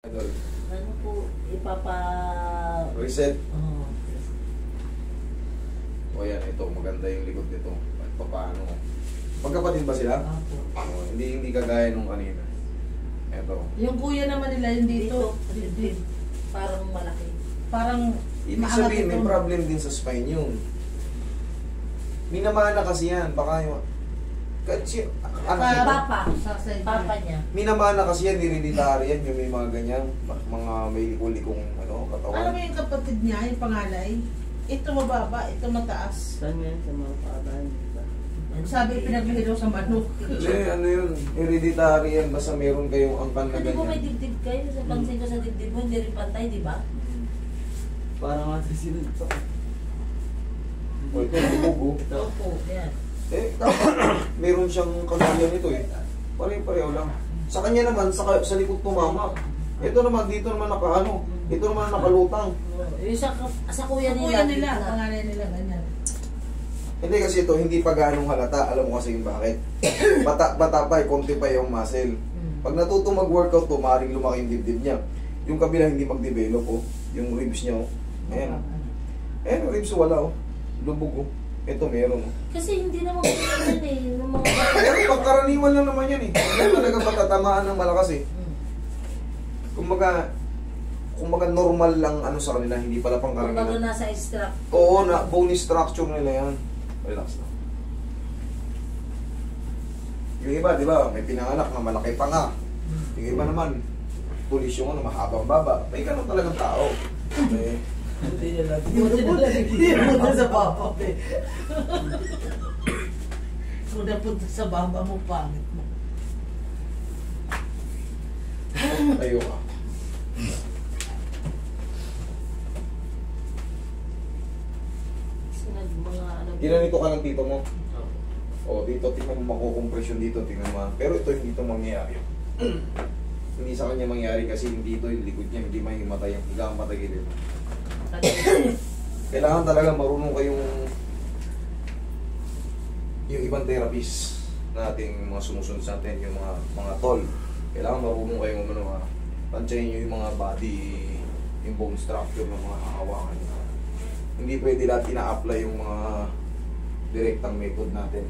Idol. Ano po, Reset. Oo. O yan, ito, maganda yung likod nito. At paano. Magkapatid ba sila? Opo. Hindi kagaya nung kanina. Ito. Yung kuya naman nila, yung dito, Dito, parang malaki. parang Ibig maangat sabihin, may ito. problem din sa spine yun. Minamana kasi yan. Baka yung... Kasi, Papa. Sa side Papa niya. minamana kasi yan, hereditary yan, yung may mga ganyan, mga may likong Ano katawan. ba yung kapatid niya, yung panganay? Ito mababa, ito mataas. Saan yan? Sa mga paabahan? Sabi pinaghihilo sa manok. Hindi, ano yun, hereditary yan, basta meron kayong angkan na Hindi po may ganyan. dibdib kayo. Sa pansin ko sa dibdib mo, hindi rin pantay, di ba? Parang nga sa sinunod pa. O ito, bubog. Opo, yan. Eh, dapat meron siyang kagaya nito eh. Pare-pareho lang. Sa kanya naman, sa likod tumama. Ito naman, dito naman nakaano. Ito naman nakalutang. Yung sa kuya Yung nila. kuya nila, gitna. panganay nila, ganyan. Hindi kasi ito, hindi pa ganong halata. Alam mo kasi yung bakit. Bata pa eh, konti pa yung muscle. Pag natutong mag-workout to, maaaring lumaki yung dibdib niya. Yung kabila hindi mag-develop oh. Yung ribs niya oh. Ayan. Ayan, yung ribs wala oh. Lubog oh. Ito meron oh. Kasi hindi naman ganyan eh. Ng mga Pero pagkaraniwan lang naman yan eh. Hindi talaga patatamaan ng malakas eh. Kumbaga normal lang ano sa kanila, hindi pala pang Kumbaga karaniwan. nasa extract. Oo, na bone structure nila yan. Relax na. Yung iba, di ba, may pinanganak na malaki pa nga. Yung iba naman, tulis yung ano, mahabang baba. May ganun talagang tao. Eh, Hindi nila. Hindi punta sa baba, eh. Kung napunta sa baba mo, pangit mo. tayo ka. Mga ano. Ginanito ka ng tito mo. O, dito, tingnan mo makukompresyon dito, tingnan mo. Pero ito, hindi ito mangyayari. Hindi sa kanya mangyayari kasi hindi ito, yung likod niya, hindi mahimatay. Hindi ka matagilid. Kailangan talaga marunong kayong yung ibang therapist nating mga sumusunod sa atin, yung mga tol. Kailangan marunong kayong tansyahin nyo yung mga body, yung bone structure ng mga hahawakan nyo. Hindi pwede lahat ina-apply yung mga direktang method natin.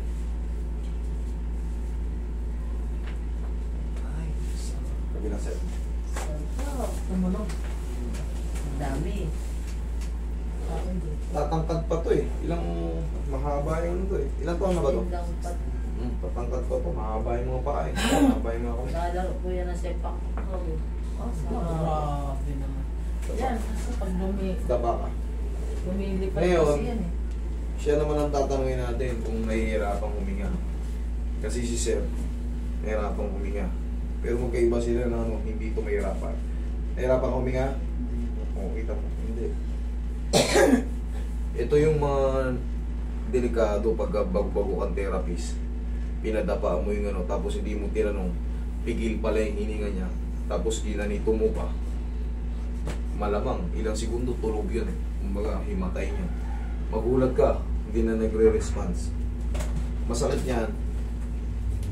Kabilang set. Tumunog. Ang dami. Tatangkad pa to eh. Ilang mahaba yung to eh. Ilang taon na ba to? Yun lang pa. Tatangkad pa to. Mahaba yung mga paa eh. Mahaba yung mga kamay. Nalaro po yan ng sepak. Oh, Grabe naman. Yan, kasi pag Daba ka. lumilipad Ngayon, kasi yan eh. Siya naman ang tatanungin natin kung nahihirapang huminga. Kasi si Sir, nahihirapang huminga. Pero magkaiba sila na ano, hindi ito mahirapan. Nahihirapan ka huminga? Oo, kita mo. Hindi. Ito yung mga delikado pag bago-bago kang therapist. Pinadapa mo yung ano, tapos hindi mo tinanong, pigil pala yung hininga niya. Tapos ginanito mo pa. Malamang, ilang segundo tulog yun eh. Kumbaga, himatay niya. Magulat ka, hindi na nagre-response. Masakit yan.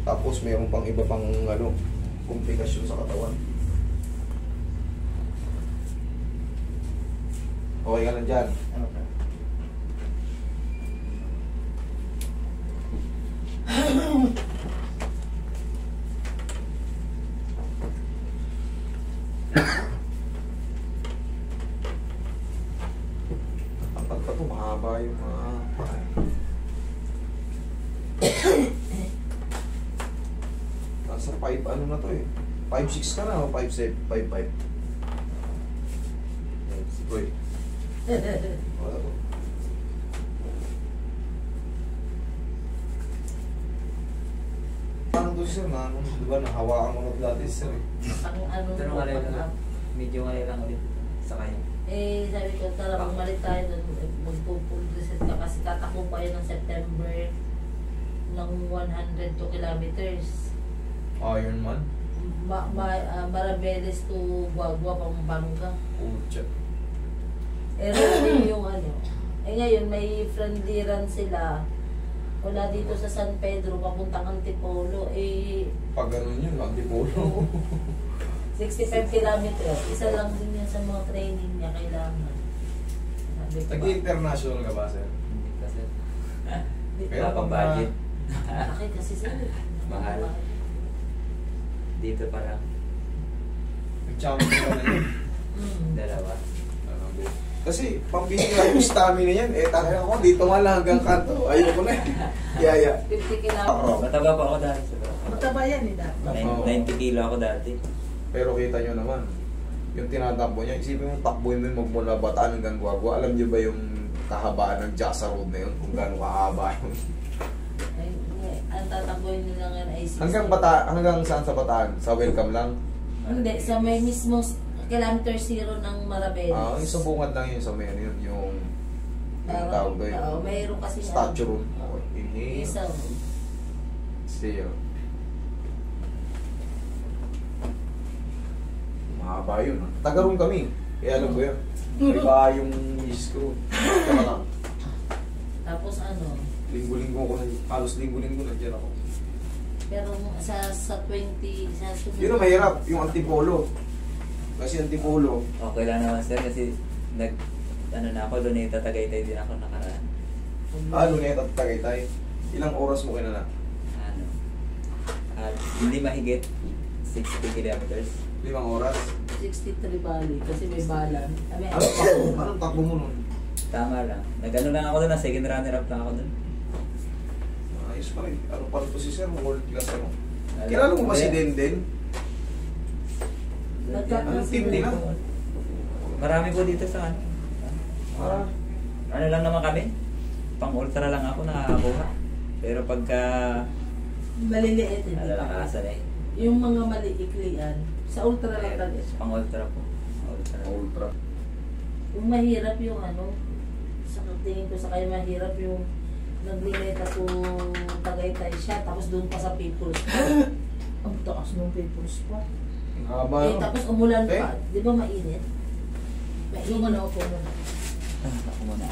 Tapos mayroon pang iba pang ano, komplikasyon sa katawan. Okay ka lang dyan. Tapat pa ito, mahaba yung mga paa. Nasa 5 ano na to eh. 5'6 ka na o 5'7", 5'5". Uy. Wala to. Parang doon sir na, di ba nahawakan mo na dati sir eh. Ang ano Pero po, ngayon pag- lang. Medyo ngayon lang ulit. Sa kanya. Eh, sabi ko, tara, magmalit tayo doon. Magpupunduset ka kasi tatakbo pa yun ng September ng 102 kilometers. Ironman? Marabeles to Guagua, Pampanga. Pucha. Eh, rin yung ano. Eh, ngayon, may friendly run sila. Wala dito sa San Pedro, papuntang Antipolo. Eh, Pag ganun yun, antipolo. oo. 65 kilometers. Isa lang din yan sa mga training niya kailangan. Sabi ko ba? Nag-international ka ba, sir? Hindi kasi. Pero Wala pang budget. Bakit kasi sir? Mahal. Dito pa lang. Nag-challenge ka na yun. Dalawa. Kasi pambihira yung stamina yan. Eh, tayo ako, dito nga lang hanggang kanto. Ayoko na. Yaya. 50 kilometers. Mataba pa ako dati. Mataba yan eh dati. Oo. 90 kilo ako dati. Pero kita nyo naman, yung tinatakbo niya, isipin mo takbuhin mo yung magmula Bataan hanggang Guagua. Alam nyo ba yung kahabaan ng Jasa Road na yun? Kung gaano kahaba yun. Ay, ang tatakboy nila ngayon ay 60. Hanggang saan sa Bataan? Sa welcome lang? Hindi, sa may mismo kilometer zero ng Marabeles. Ah, yung sa bungad lang yun sa may ano yun, yung tawag doon. Oo, mayroon kasi statue room. Oh, inhale. Isa. Still. Mahaba yun. Taga-room kami. Kaya alam ko yun. Iba yung screw. Kaya lang. Tapos ano, Linggo-linggo ko na, halos linggo-linggo na dyan ako. pero sa 20, sa sumunod. Yun ang mahirap, yung antipolo. Kasi antipolo, Okay lang naman sir kasi ano na ako, Luneta, Tagaytay din ako nakaraan. Luneta at Tagaytay. Ilang oras mo kinala? Ano? Hindi mahigit 60 kilometers. 5 oras? 63 bali kasi may balan. Anong takbo mo nun? Tama lang. Nag-ano lang ako doon, na second runner-up lang ako doon. Ayos pa rin. Ano pa rin to si Sir? World class ano? Kilala mo ba si Denden? Anong team nila? Marami po dito sa ano. Ano lang naman kami? Pang ultra lang ako nakakakuha. Pero pagka Maliliit hindi pa. nalalakasan eh. Yung mga maliiklian, sa ultra lang talaga siya. Pang ultra po. Ultra. Ultra. Yung mahirap yung ano, sa tingin ko sa kanya mahirap yung naglineta to Tagaytay siya, tapos doon pa sa People's Park. Ang taas ng People's Park. Ang haba Eh, no? tapos umulan pa. Di ba mainit? Yung ano ako mo. Ako muna.